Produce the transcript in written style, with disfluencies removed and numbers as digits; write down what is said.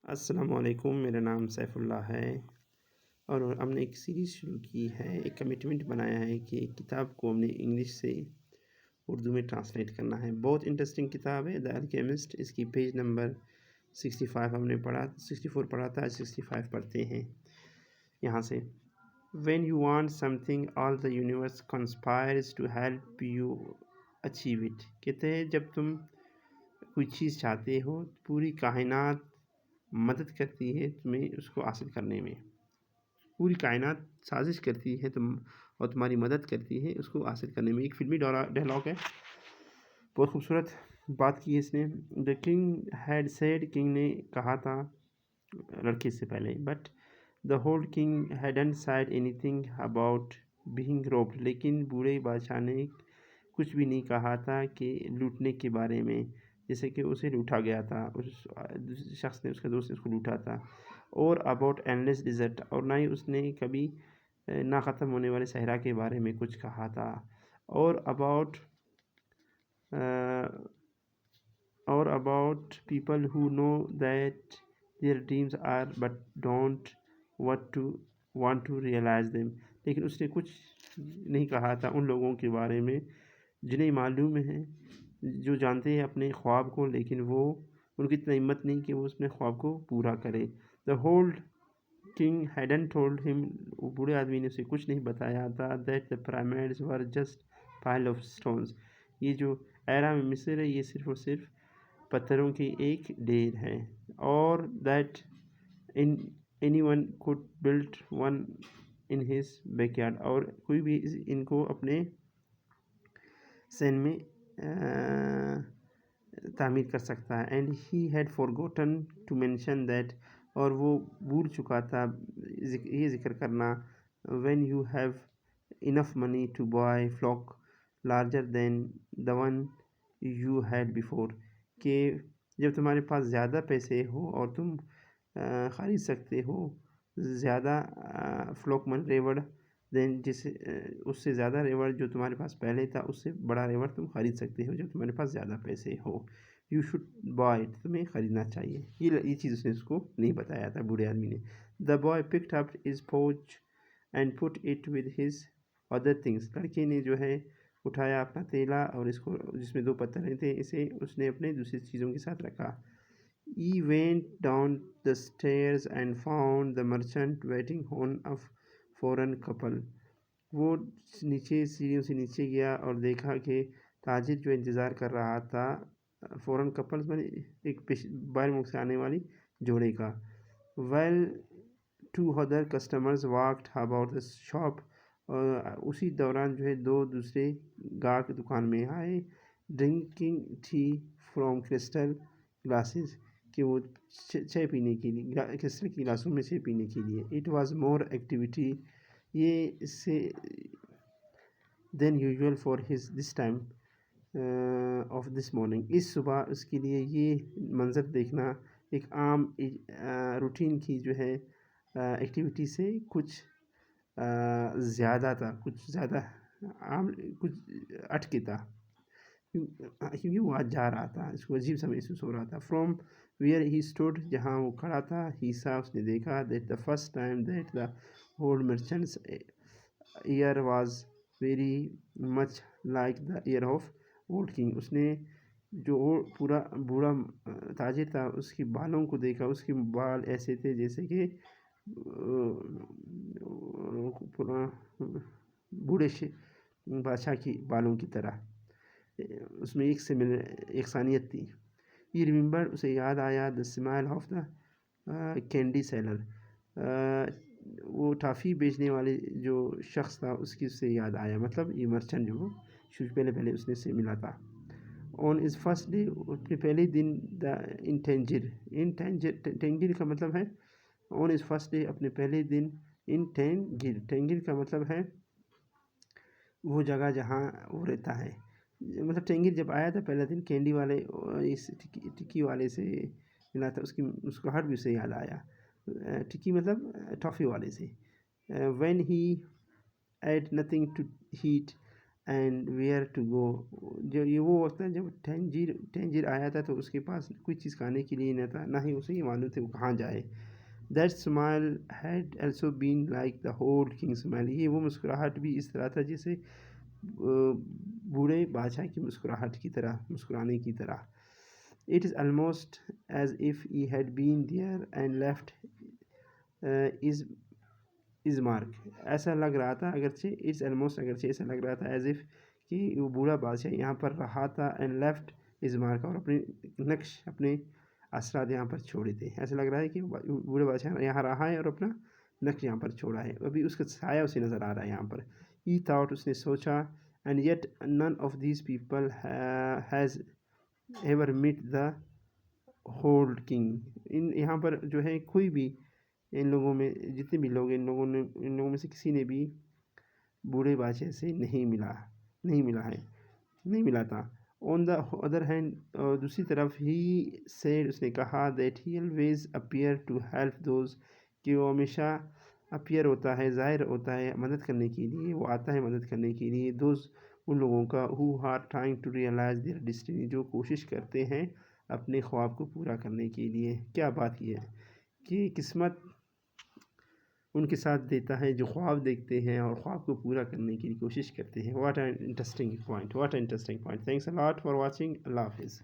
السلام علیکم، میرا نام سیف اللہ ہے اور ہم نے ایک سیریز شروع کی ہے، ایک کمٹمنٹ بنایا ہے کہ ایک کتاب کو ہم نے انگلش سے اردو میں ٹرانسلیٹ کرنا ہے۔ بہت انٹرسٹنگ کتاب ہے، دی الکیمسٹ۔ اس کی پیج نمبر 65 ہم نے پڑھا، 64 پڑھا تھا، 65 پڑھتے ہیں یہاں سے۔ When you want something, all the universe conspires to help you achieve it۔ کہتے ہیں جب تم کوئی چیز چاہتے ہو، پوری کائنات مدد کرتی ہے تمہیں اس کو حاصل کرنے میں۔ پوری کائنات سازش کرتی ہے اور تمہاری مدد کرتی ہے اس کو حاصل کرنے میں۔ ایک فلمی ڈائلاگ ہے، بہت خوبصورت بات کی ہے اس نے۔ The king had said, king نے کہا تھا لڑکے سے پہلے، but the old king hadn't said anything about being robbed, لیکن بوڑھے بادشاہ نے کچھ بھی نہیں کہا تھا کہ لوٹنے کے بارے میں، جیسے کہ اسے لوٹا گیا تھا، اس شخص نے، اس کا دوست نے اس کو لوٹا تھا۔ اور اباؤٹ اینڈ لیس ڈیزرٹ، اور نہ ہی اس نے کبھی نہ ختم ہونے والے صحرا کے بارے میں کچھ کہا تھا۔ اور about people who know that their dreams are but don't want to realise them, لیکن اس نے کچھ نہیں کہا تھا ان لوگوں کے بارے میں جنہیں معلوم ہے، جو جانتے ہیں اپنے خواب کو، لیکن ان کی اتنا ہمت نہیں کہ وہ اپنے خواب کو پورا کرے۔ The old king hadn't told him, بوڑھے آدمی نے اسے کچھ نہیں بتایا تھا، دیٹ دا پyramids were just pile of stones, یہ جو اہرام مصر ہے یہ صرف اور صرف پتھروں کی ایک ڈھیر ہے، اور that any one could build one in his backyard، اور کوئی بھی ان کو اپنے سین میں تعمیر کر سکتا ہے۔ And he had forgotten to mention that، اور وہ بھول چکا تھا یہ ذکر کرنا، when you have enough money to buy flock larger than the one you had before، کہ جب تمہارے پاس زیادہ پیسے ہو اور تم خرید سکتے ہو زیادہ فلوک من ریوڑ دین، اس سے زیادہ ریوڑ جو تمہارے پاس پہلے تھا، اس سے بڑا ریوڑ تم خرید سکتے ہو جب تمہارے پاس زیادہ پیسے ہو۔ یو شوڈ بائی اٹ، تمہیں خریدنا چاہیے۔ یہ چیز اس نے اس کو نہیں بتایا تھا بوڑھے آدمی نے۔ The boy picked up his pouch and put it with his other things, لڑکے نے جو ہے اٹھایا اپنا تیلا اور اس کو، جس میں 2 پتھر تھے، اسے اس نے اپنے دوسری چیزوں کے ساتھ رکھا۔ He went down the stairs and found the merchant waiting on a foreign couple، وہ نیچے سیڑھیوں سے نیچے گیا اور دیکھا کہ تاجر جو انتظار کر رہا تھا فورن کپلز میں ایک باہر ملک سے آنے والی جوڑے کا۔ while 2 other customers walked about the shop، اسی دوران جو ہے 2 دوسرے گاہک دکان میں آئے، drinking tea from crystal glasses، کہ وہ چائے پینے کے لیے کرسٹل کی گلاسوں میں چائے پینے کے لیے۔ اٹ واز مور ایکٹیویٹی، یہ اس سے than usual for his this time of this morning, اس صبح اس کے لیے یہ منظر دیکھنا ایک عام روٹین کی جو ہے ایکٹیویٹی سے کچھ زیادہ تھا، کچھ زیادہ عام، کچھ ہٹ کے تھا، کیونکہ وہ آج جا رہا تھا، اس کو عجیب سا محسوس ہو رہا تھا۔ فرام ویئر ہی اسٹوڈ، جہاں وہ کھڑا تھا، ہی سا، اس نے دیکھا، that the first time that the old merchants air was very much like the air of old king, اس نے جو پورا بوڑھا تاجر تھا اس کے بالوں کو دیکھا، اس کے بال ایسے تھے جیسے کہ بوڑھے بادشاہ کی بالوں کی طرح، اس میں یکسانیت تھی۔ یہ ریممبر، اسے یاد آیا، the smile of the candy seller, وہ ٹافی بیچنے والے جو شخص تھا اس کی، اس سے یاد آیا، مطلب یہ مرچنٹ جو پہلے اس نے سے ملا تھا۔ آن از فرسٹ ڈے، اپنے پہلے دن، دا ٹینجر کا مطلب ہے آن از فرسٹ ڈے، اپنے پہلے دن، ٹینجر کا مطلب ہے وہ جگہ جہاں وہ رہتا ہے، مطلب ٹینگر جب آیا تھا پہلا دن، کینڈی والے اس ٹکی والے سے ملا تھا، اس کی مسکراہٹ بھی اسے یاد آیا، ٹکی مطلب ٹافی والے سے۔ When he ate nothing to eat, and where to go. جو یہ وہ وقت ہے جب ٹینجیر آیا تھا تو اس کے پاس کوئی چیز کھانے کے لیے نہ تھا، نہ ہی اسے یہ معلوم تھا وہ کہاں جائے. That smile had also been like the old king smile. یہ وہ مسکراہٹ بھی اس طرح تھا جیسے بوڑھے بادشاہ کی مسکراہٹ کی طرح، مسکرانے کی طرح. It is almost as if he had been there and left his mark. ایسا لگ رہا تھا اگرچہ ایسا لگ رہا تھا as if کہ وہ بوڑھا بادشاہ یہاں پر رہا تھا and left his mark، اور اپنے نقش، اپنے اثرات یہاں پر چھوڑے تھے. ایسا لگ رہا ہے کہ بوڑھے بادشاہ یہاں رہا ہے اور اپنا نقش یہاں پر چھوڑا ہے، ابھی اس کا سایہ اسے نظر آ رہا ہے یہاں پر. He thought، اس نے سوچا. And yet none of these people has ever met the old king. یہاں پر جو ہے کوئی بھی ان لوگوں میں، جتنے بھی لوگ ان لوگوں میں سے کسی نے بھی بوڑھے بادشاہ سے نہیں ملا تھا. On the other hand، دوسری طرف ہی said، اس نے کہا that he always appeared to help those، کہ وہ ہمیشہ اپیئر ہوتا ہے، ظاہر ہوتا ہے مدد کرنے کے لیے، وہ آتا ہے مدد کرنے کے لیے. دوز، ان لوگوں کا who are trying to realize their destiny، جو کوشش کرتے ہیں اپنے خواب کو پورا کرنے کے لیے. کیا بات یہ ہے کہ قسمت ان کے ساتھ دیتا ہے جو خواب دیکھتے ہیں اور خواب کو پورا کرنے کی کوشش کرتے ہیں. What an interesting point. Thanks a lot for watching. اللہ حافظ.